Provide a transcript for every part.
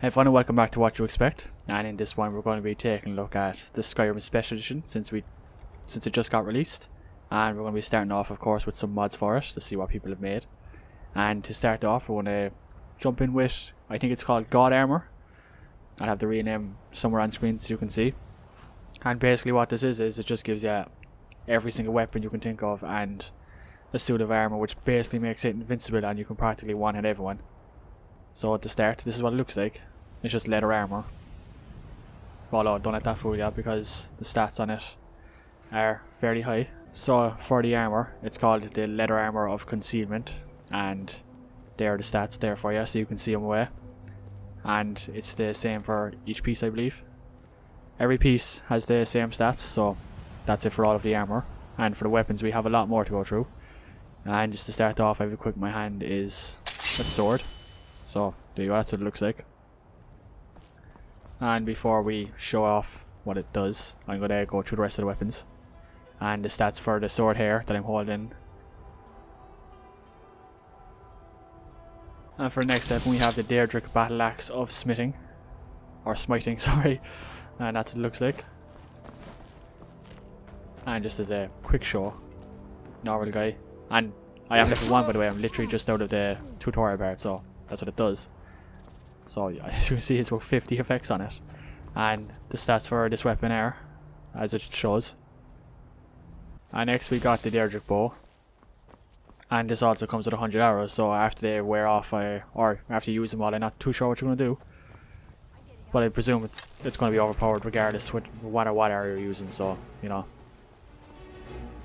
Hey everyone, and welcome back to What You Expect. And in this one we're going to be taking a look at the Skyrim Special Edition since it just got released. And we're going to be starting off of course with some mods for it to see what people have made. And to start off we're going to jump in with, I think it's called God Armour. I'll have the real name somewhere on screen so you can see. And basically what this is it just gives you every single weapon you can think of and a suit of armour, which basically makes it invincible and you can practically one-hit everyone. So to start, this is what it looks like. It's just leather armour. Although don't let that fool you because the stats on it are fairly high. So for the armour, it's called the leather armour of Concealment, and there are the stats there for you so you can see them away. And it's the same for each piece, I believe. Every piece has the same stats, so that's it for all of the armour. And for the weapons we have a lot more to go through. And just to start off, I have equipped my hand is a sword. So there you go, that's what it looks like. And before we show off what it does, I'm going to go through the rest of the weapons. And the stats for the sword here that I'm holding. And for the next weapon we have the Dagger Battle Axe of Smithing. Or Smiting, sorry. And that's what it looks like. And just as a quick show, normal guy. And I am level 1 by the way, I'm literally just out of the tutorial part, so that's what it does. So as you can see, it's about 50 effects on it. And the stats for this weapon are as it shows. And next we got the Dagger bow. And this also comes with 100 arrows, so after they wear off, or after you use them all, I'm not too sure what you're going to do. But I presume it's going to be overpowered regardless with what arrow you're using, so, you know.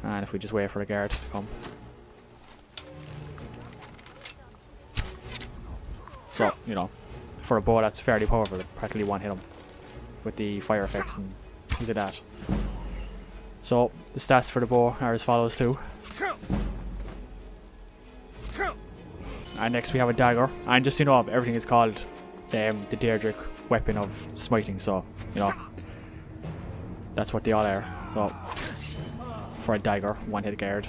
And if we just wait for the guard to come. So, you know, for a bow that's fairly powerful, practically one hit him with the fire effects and things like that. So, the stats for the bow are as follows too. And next we have a dagger, and just so you know, everything is called the Dagger weapon of smiting, so, you know, that's what they all are. So, for a dagger, one hit guard.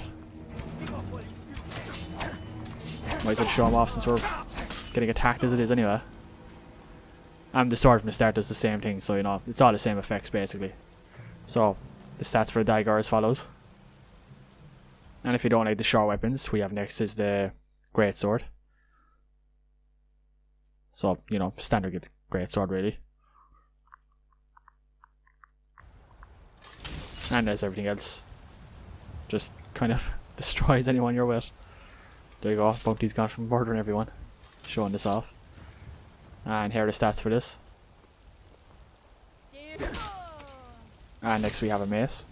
Might as well show them off since we're getting attacked as it is anyway. And the sword from the start does the same thing, so you know, it's all the same effects basically. So, the stats for the dagger are as follows. And if you don't like the short weapons, we have next is the great sword. So, you know, standard great sword really. And there's everything else. Just kind of destroys anyone you're with. There you go, Bounty's gone from murdering everyone. Showing this off. And here are the stats for this. And next we have a mace.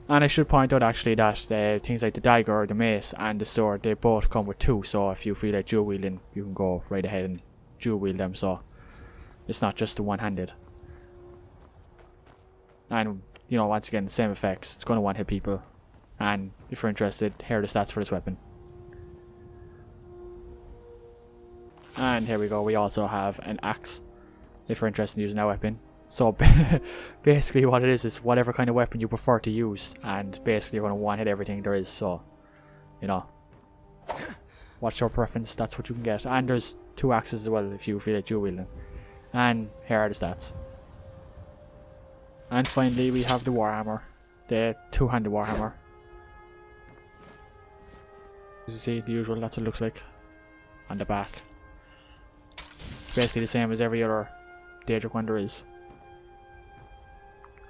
And I should point out actually that things like the dagger, the mace and the sword, they both come with two, so if you feel like dual wielding, you can go right ahead and dual wield them, so it's not just the one-handed. And you know, once again, the same effects, it's going to one-hit people. And if you're interested, here are the stats for this weapon. And here we go, we also have an axe, if you're interested in using that weapon. So basically what it is whatever kind of weapon you prefer to use, and basically you're going to one-hit everything there is, so, you know, what's your preference, that's what you can get. And there's two axes as well if you feel like dual wielding. And here are the stats. And finally we have the warhammer, the two-handed warhammer. As you see, the usual, that's what it looks like on the back. Basically the same as every other Dagger one there is.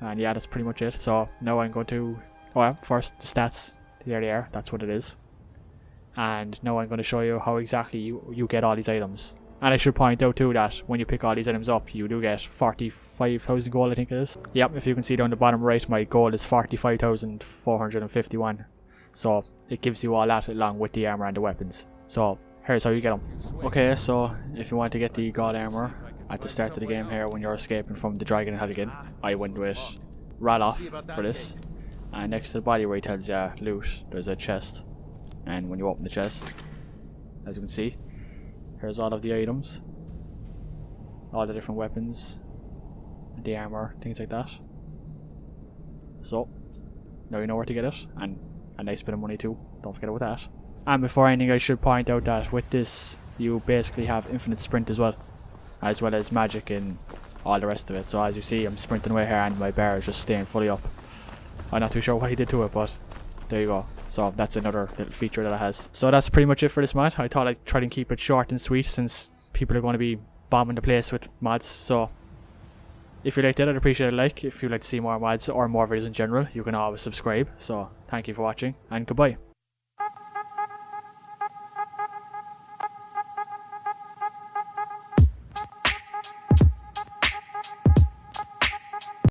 And yeah, that's pretty much it. So now I'm going to, first the stats, there they are, that's what it is. And now I'm going to show you how exactly you get all these items. And I should point out too that when you pick all these items up, you do get 45,000 gold, I think it is. Yep, if you can see down the bottom right, my gold is 45,451. So it gives you all that along with the armor and the weapons. So here's how you get them. Okay, so if you want to get the God Armour at the start of the game here when you're escaping from the Dragon Helgen, I went with Raloff for this. And next to the body where he tells you loot, there's a chest. And when you open the chest, as you can see, here's all of the items. All the different weapons, the armour, things like that. So, now you know where to get it, and a nice bit of money too, don't forget about that. And before ending, I should point out that with this you basically have infinite sprint as well. as well as magic and all the rest of it. So as you see, I'm sprinting away here and my bar is just staying fully up. I'm not too sure what he did to it, but there you go. So that's another little feature that it has. So that's pretty much it for this mod. I thought I'd try and keep it short and sweet since people are going to be bombing the place with mods. So if you liked it, I'd appreciate a like. If you'd like to see more mods or more videos in general, you can always subscribe. So thank you for watching and goodbye.